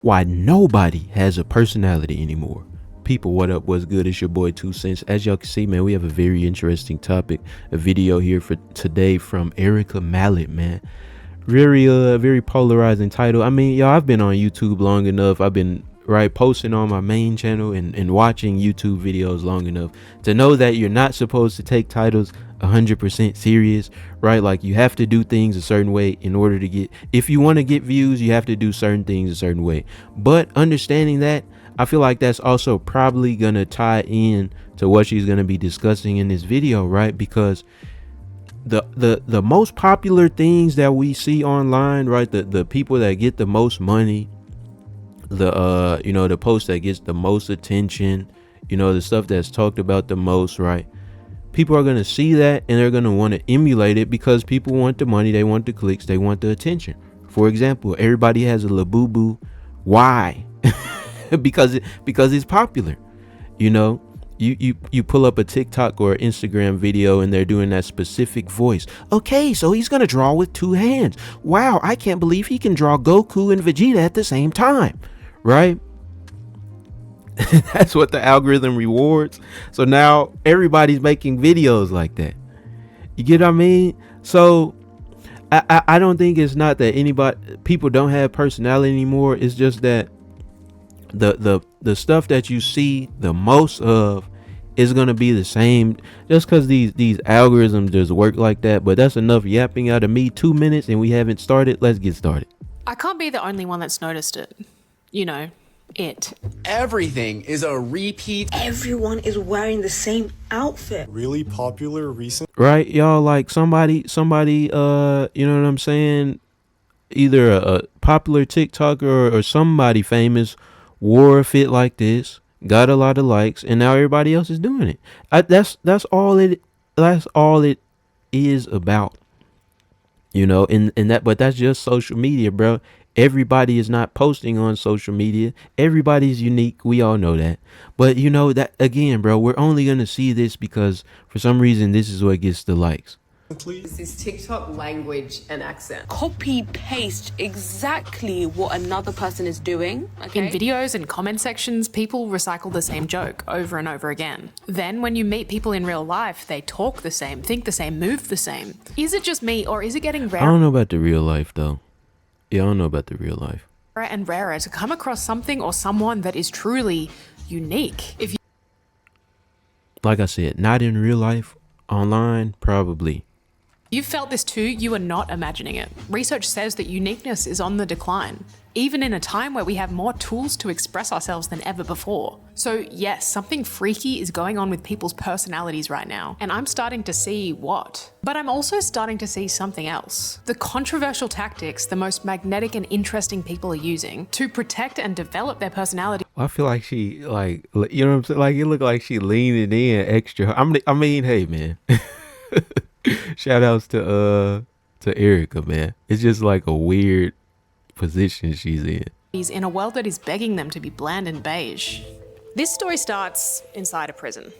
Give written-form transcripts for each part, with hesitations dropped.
Why nobody has a personality anymore. People, what up, what's good? It's your boy TwoCentz. As y'all can see, man, we have a very interesting topic, a video here for today from Erica Mallet, man. Very polarizing title. I mean, y'all, I've been on YouTube long enough. I've been posting on my main channel and watching YouTube videos long enough to know that you're not supposed to take titles 100% serious, right? Like, you have to do things a certain way in order to get, if you want to get views, you have to do certain things a certain way. But understanding that, I feel like that's also probably gonna tie in to what she's gonna be discussing in this video, right? Because the most popular things that we see online, right, the people that get the most money, the post that gets the most attention, the stuff that's talked about the most, right? People are going to see that and they're going to want to emulate it because people want the money, they want the clicks, they want the attention. For example, everybody has a Labubu. Why? because it's popular. You pull up a TikTok or Instagram video and they're doing that specific voice. Okay, so he's gonna draw with two hands. Wow, I can't believe he can draw Goku and Vegeta at the same time, right? That's what the algorithm rewards. So now everybody's making videos like that. You get what I mean? So I don't think it's not that people don't have personality anymore. It's just that the stuff that you see the most of is gonna be the same, just because these algorithms just work like that. But that's enough yapping out of me. 2 minutes and we haven't started. Let's get started. I can't be the only one that's noticed it. It. Everything is a repeat. Everyone is wearing the same outfit. Really popular recent, right, y'all? Like somebody you know what I'm saying, either a popular TikToker or somebody famous wore a fit like this, got a lot of likes, and now everybody else is doing it. That's all it is about, but that's just social media, bro. Everybody is not posting on social media. Everybody's unique. We all know that. But that again, bro, we're only going to see this because for some reason, this is what gets the likes. This is TikTok language and accent. Copy paste exactly what another person is doing. Okay? In videos and comment sections, people recycle the same joke over and over again. Then when you meet people in real life, they talk the same, think the same, move the same. Is it just me, or is it getting rarer? I don't know about the real life though. Yeah, I don't know about the real life. And rarer to come across something or someone that is truly unique. If you, like I said, not in real life, online, probably. you felt this too, you are not imagining it. Research says that uniqueness is on the decline, even in a time where we have more tools to express ourselves than ever before. So yes, something freaky is going on with people's personalities right now, and I'm starting to see what. But I'm also starting to see something else. The controversial tactics the most magnetic and interesting people are using to protect and develop their personality. I feel like she, you know what I'm saying? Like, it looked like she leaning in extra. I mean, hey, man. Shout outs to Erica, man. It's just like a weird position she's in. He's in a world that is begging them to be bland and beige. This story starts inside a prison.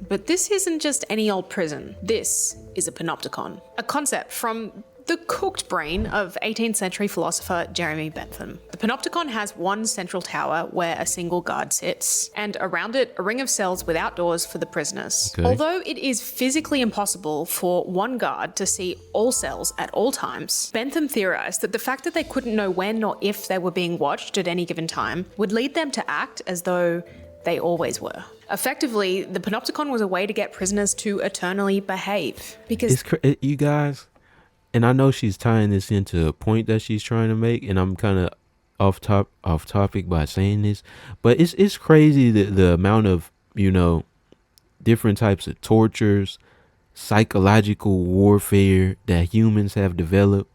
But this isn't just any old prison. This is a panopticon, a concept from the cooked brain of 18th century philosopher Jeremy Bentham. The panopticon has one central tower where a single guard sits, and around it a ring of cells without doors for the prisoners. Okay. Although it is physically impossible for one guard to see all cells at all times, Bentham theorized that the fact that they couldn't know when or if they were being watched at any given time would lead them to act as though they always were. Effectively, the panopticon was a way to get prisoners to eternally behave. Because you guys, and I know she's tying this into a point that she's trying to make, and I'm kind of off topic by saying this, but it's crazy the amount of, different types of tortures, psychological warfare that humans have developed,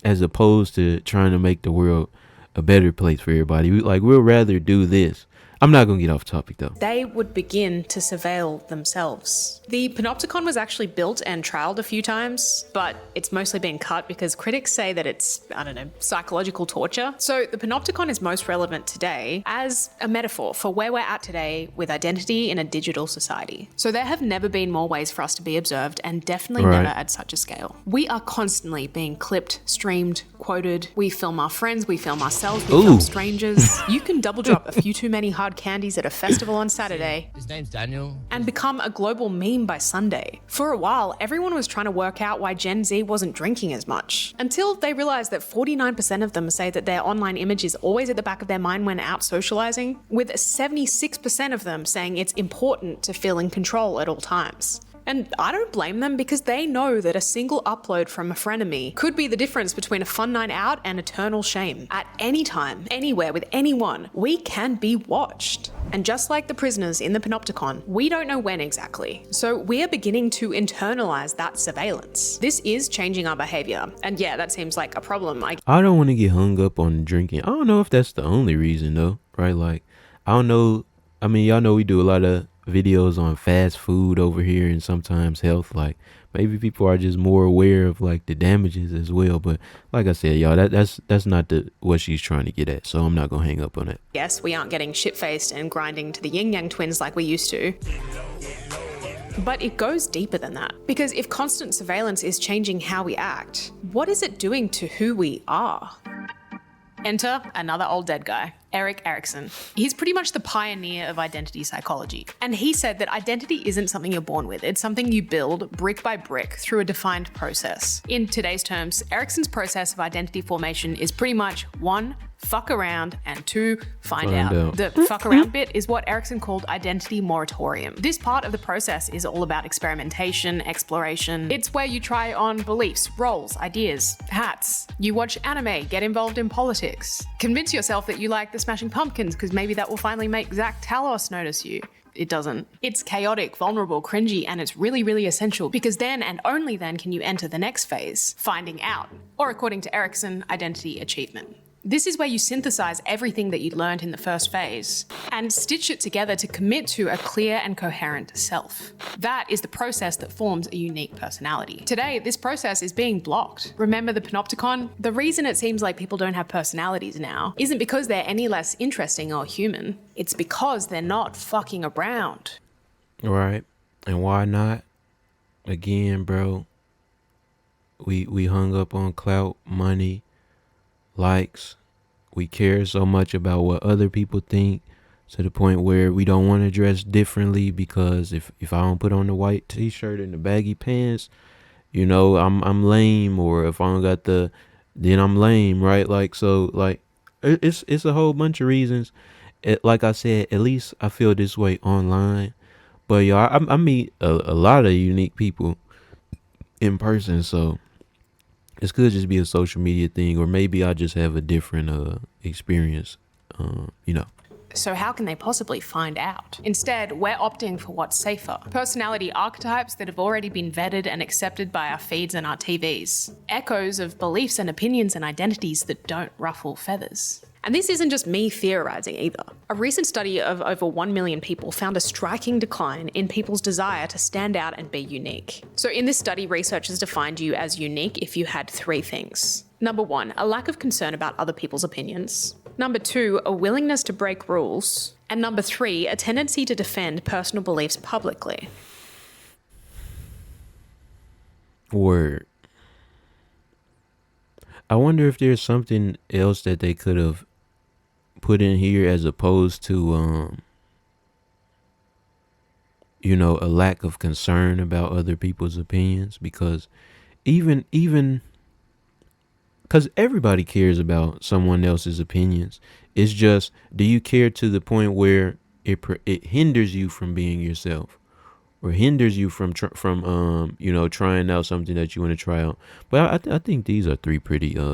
as opposed to trying to make the world a better place for everybody. We'll rather do this. I'm not gonna get off topic though. they would begin to surveil themselves. The panopticon was actually built and trialed a few times, but it's mostly been cut because critics say that it's, I don't know, psychological torture. So the panopticon is most relevant today as a metaphor for where we're at today with identity in a digital society. So there have never been more ways for us to be observed, and definitely Right. never at such a scale. We are constantly being clipped, streamed, quoted. We film our friends, we film ourselves, we Ooh. film strangers. You can double drop a few too many hard candies at a festival on Saturday His name's Daniel. and become a global meme by Sunday. For a while, everyone was trying to work out why Gen Z wasn't drinking as much, until they realized that 49% of them say that their online image is always at the back of their mind when out socializing, with 76% of them saying it's important to feel in control at all times. And I don't blame them, because they know that a single upload from a frenemy could be the difference between a fun night out and eternal shame. At any time, anywhere, with anyone, we can be watched. And just like the prisoners in the panopticon, we don't know when exactly. So we are beginning to internalize that surveillance. This is changing our behavior. And yeah, that seems like a problem. I don't want to get hung up on drinking. I don't know if that's the only reason though, right? Like, I don't know. I mean, y'all know we do a lot of videos on fast food over here and sometimes health. Like, maybe people are just more aware of like the damages as well. But like I said, y'all, that's not what she's trying to get at. So I'm not gonna hang up on it. Yes, we aren't getting shit-faced and grinding to the yin-yang twins like we used to. But it goes deeper than that. Because if constant surveillance is changing how we act, what is it doing to who we are? Enter another old dead guy, Erik Erikson. He's pretty much the pioneer of identity psychology. And he said that identity isn't something you're born with, it's something you build brick by brick through a defined process. In today's terms, Erikson's process of identity formation is pretty much 1, fuck around, and 2, find out. The fuck around bit is what Erikson called identity moratorium. This part of the process is all about experimentation, exploration. It's where you try on beliefs, roles, ideas, hats. You watch anime, get involved in politics. Convince yourself that you like the Smashing Pumpkins because maybe that will finally make Zach Talos notice you. It doesn't. It's chaotic, vulnerable, cringy, and it's really, really essential, because then and only then can you enter the next phase, finding out, or according to Erikson, identity achievement. This is where you synthesize everything that you learned in the first phase and stitch it together to commit to a clear and coherent self. That is the process that forms a unique personality. Today, this process is being blocked. Remember the panopticon? The reason it seems like people don't have personalities now isn't because they're any less interesting or human. It's because they're not fucking around. Right. And why not? Again, bro, we hung up on clout, money, likes. We care so much about what other people think, to the point where we don't want to dress differently, because if I don't put on the white t-shirt and the baggy pants, you know, I'm lame. Or if I don't got then I'm lame, right? Like, so like it's a whole bunch of reasons. Like I said, at least I feel this way online. But y'all, I meet a lot of unique people in person, so this could just be a social media thing, or maybe I just have a different experience, you know. So how can they possibly find out? Instead, we're opting for what's safer. Personality archetypes that have already been vetted and accepted by our feeds and our TVs. Echoes of beliefs and opinions and identities that don't ruffle feathers. And this isn't just me theorizing either. A recent study of over 1 million people found a striking decline in people's desire to stand out and be unique. So in this study, researchers defined you as unique if you had 3 things. Number 1, a lack of concern about other people's opinions. Number 2, a willingness to break rules. And number 3, a tendency to defend personal beliefs publicly. Word. I wonder if there's something else that they could have put in here, as opposed to you know, a lack of concern about other people's opinions. Because even because everybody cares about someone else's opinions. It's just, do you care to the point where it hinders you from being yourself, or hinders you from you know, trying out something that you want to try out? But I think these are 3 pretty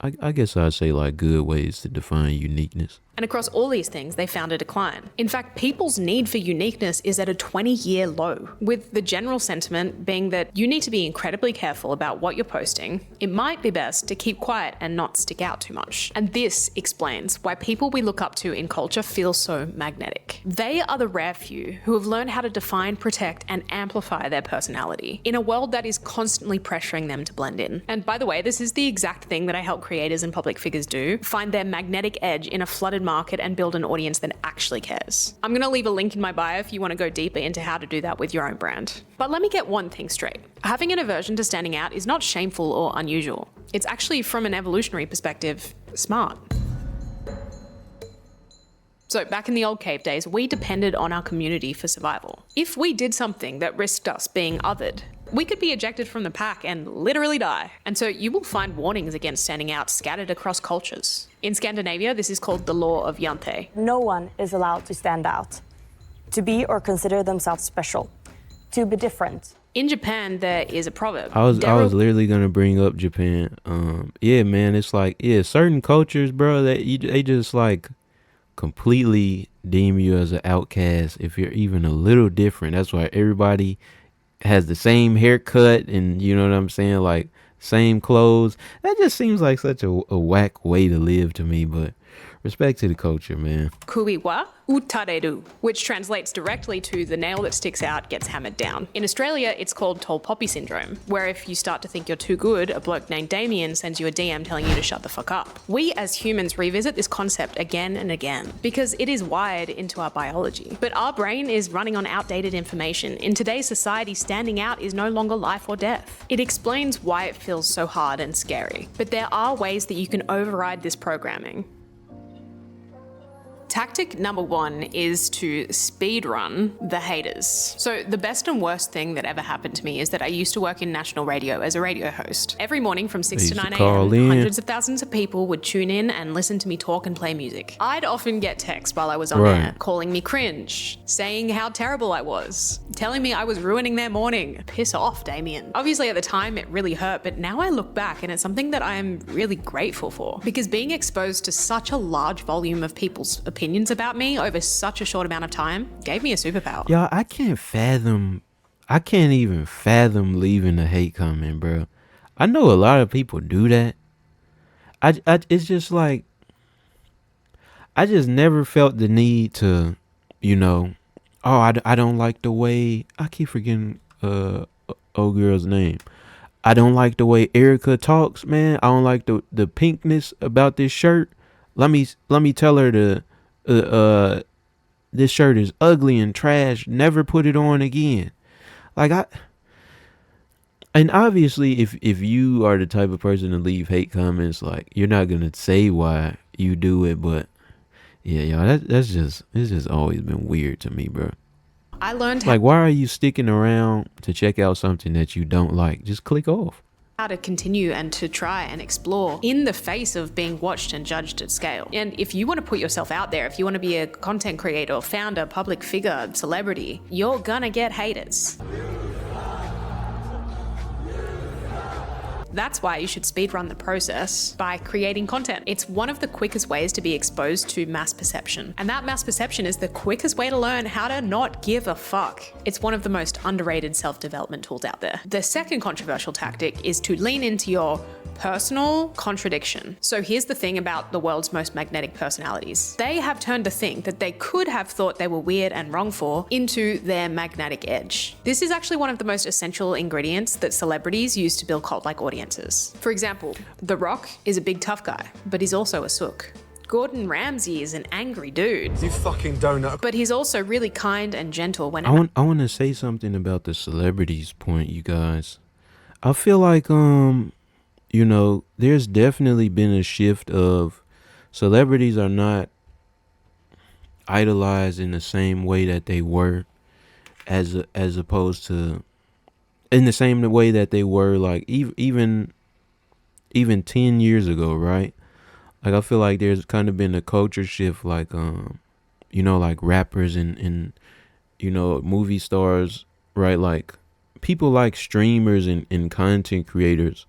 I guess I'd say like good ways to define uniqueness. And across all these things, they found a decline. In fact, people's need for uniqueness is at a 20-year low, with the general sentiment being that you need to be incredibly careful about what you're posting. It might be best to keep quiet and not stick out too much. And this explains why people we look up to in culture feel so magnetic. They are the rare few who have learned how to define, protect, and amplify their personality in a world that is constantly pressuring them to blend in. And by the way, this is the exact thing that I help creators and public figures do: find their magnetic edge in a flooded market and build an audience that actually cares. I'm going to leave a link in my bio if you want to go deeper into how to do that with your own brand. But let me get one thing straight. Having an aversion to standing out is not shameful or unusual. It's actually, from an evolutionary perspective, smart. So back in the old cave days, we depended on our community for survival. If we did something that risked us being othered, we could be ejected from the pack and literally die. And so you will find warnings against standing out scattered across cultures. In Scandinavia, this is called the law of Jante. No one is allowed to stand out, to be or consider themselves special, to be different. In Japan, there is a proverb. I was literally gonna bring up Japan. Yeah, man, it's like, yeah, certain cultures, bro, they just like completely deem you as an outcast if you're even a little different. That's why everybody has the same haircut and, you know what I'm saying, like same clothes. That just seems like such a whack way to live to me, but respect to the culture, man. Kui wa utareru, which translates directly to the nail that sticks out gets hammered down. In Australia, it's called tall poppy syndrome, where if you start to think you're too good, a bloke named Damien sends you a DM telling you to shut the fuck up. We as humans revisit this concept again and again because it is wired into our biology. But our brain is running on outdated information. In today's society, standing out is no longer life or death. It explains why it feels so hard and scary. But there are ways that you can override this programming. Tactic number one is to speedrun the haters. So the best and worst thing that ever happened to me is that I used to work in national radio as a radio host. Every morning from 6 to 9 a.m., hundreds of thousands of people would tune in and listen to me talk and play music. I'd often get texts while I was on air, calling me cringe, saying how terrible I was, telling me I was ruining their morning. Piss off, Damien. Obviously at the time it really hurt, but now I look back and it's something that I am really grateful for, because being exposed to such a large volume of people's opinions about me over such a short amount of time gave me a superpower. Y'all, I can't even fathom leaving a hate comment, bro. I know a lot of people do that. It's just like, I just never felt the need to, you know, oh, I don't like the way, I keep forgetting old girl's name. I don't like the way Erica talks, man. I don't like the pinkness about this shirt. Let me tell her to this shirt is ugly and trash. Never put it on again. And obviously if you are the type of person to leave hate comments, like, you're not gonna say why you do it, but yeah, y'all, it's just always been weird to me, bro. I learned like, why are you sticking around to check out something that you don't like? Just click off. How to continue and to try and explore in the face of being watched and judged at scale. And if you want to put yourself out there, if you want to be a content creator, founder, public figure, celebrity, you're gonna get haters. That's why you should speedrun the process by creating content. It's one of the quickest ways to be exposed to mass perception. And that mass perception is the quickest way to learn how to not give a fuck. It's one of the most underrated self-development tools out there. The second controversial tactic is to lean into your personal contradiction. So here's the thing about the world's most magnetic personalities. They have turned a thing that they could have thought they were weird and wrong for into their magnetic edge. This is actually one of the most essential ingredients that celebrities use to build cult-like audiences. For example, The Rock is a big tough guy, but he's also a sook. Gordon Ramsay is an angry dude. You fucking donut. But he's also really kind and gentle when I want to say something about the celebrities point, you guys. I feel like you know, there's definitely been a shift of celebrities are not idolized in the same way that they were as opposed to in the same way that they were like even 10 years ago, right? Like, I feel like there's kind of been a culture shift, like you know, like rappers and you know, movie stars, right? Like, people like streamers and content creators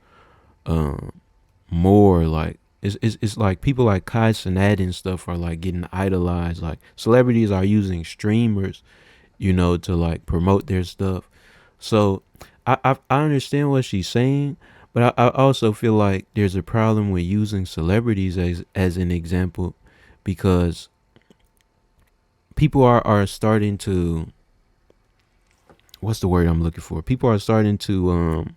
more like it's like people like Kai Cenat and stuff are like getting idolized. Like celebrities are using streamers, you know, to like promote their stuff. So I understand what she's saying, but I also feel like there's a problem with using celebrities as an example, because people are starting to, what's the word I'm looking for? People are starting to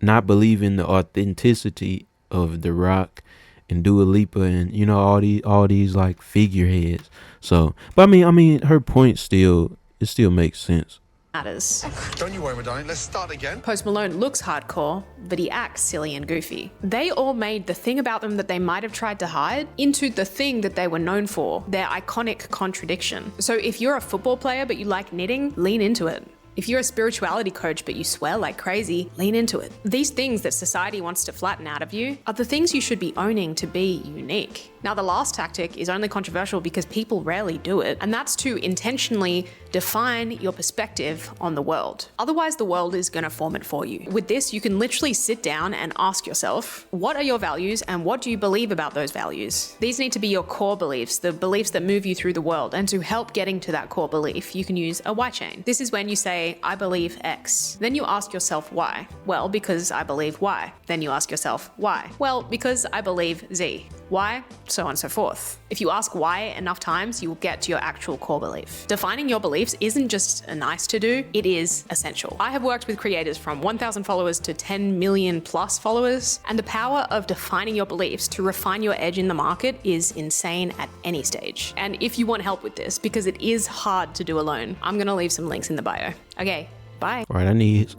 not believe in the authenticity of The Rock and Dua Lipa and, you know, all these like figureheads. So, but I mean her point still makes sense. Matters. Don't you worry, my darling. Let's start again. Post Malone looks hardcore, but he acts silly and goofy. They all made the thing about them that they might have tried to hide into the thing that they were known for, their iconic contradiction. So if you're a football player but you like knitting, lean into it. If you're a spirituality coach but you swear like crazy, lean into it. These things that society wants to flatten out of you are the things you should be owning to be unique. Now, the last tactic is only controversial because people rarely do it, and that's to intentionally define your perspective on the world. Otherwise, the world is going to form it for you. With this, you can literally sit down and ask yourself, what are your values and what do you believe about those values? These need to be your core beliefs, the beliefs that move you through the world. And to help getting to that core belief, you can use a why chain. This is when you say, I believe X. Then you ask yourself why. Well, because I believe Y. Then you ask yourself why. Well, because I believe Z. Why? So on and so forth. If you ask why enough times, you will get to your actual core belief. Defining your beliefs isn't just a nice to do, it is essential. I have worked with creators from 1,000 followers to 10 million plus followers, and the power of defining your beliefs to refine your edge in the market is insane at any stage. And if you want help with this, because it is hard to do alone, I'm gonna leave some links in the bio. Okay, bye. All right, I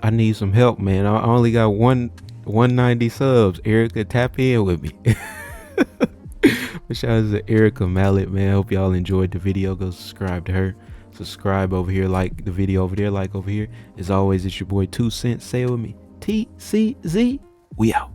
need some help, man. I only got 190 subs. Erica, tap in with me. But shout out to Erica Mallet, man. Hope y'all enjoyed the video. Go subscribe to her. Subscribe over here, like the video over there, like over here. As always, it's your boy 2Centz. Say it with me. TCZ. We out.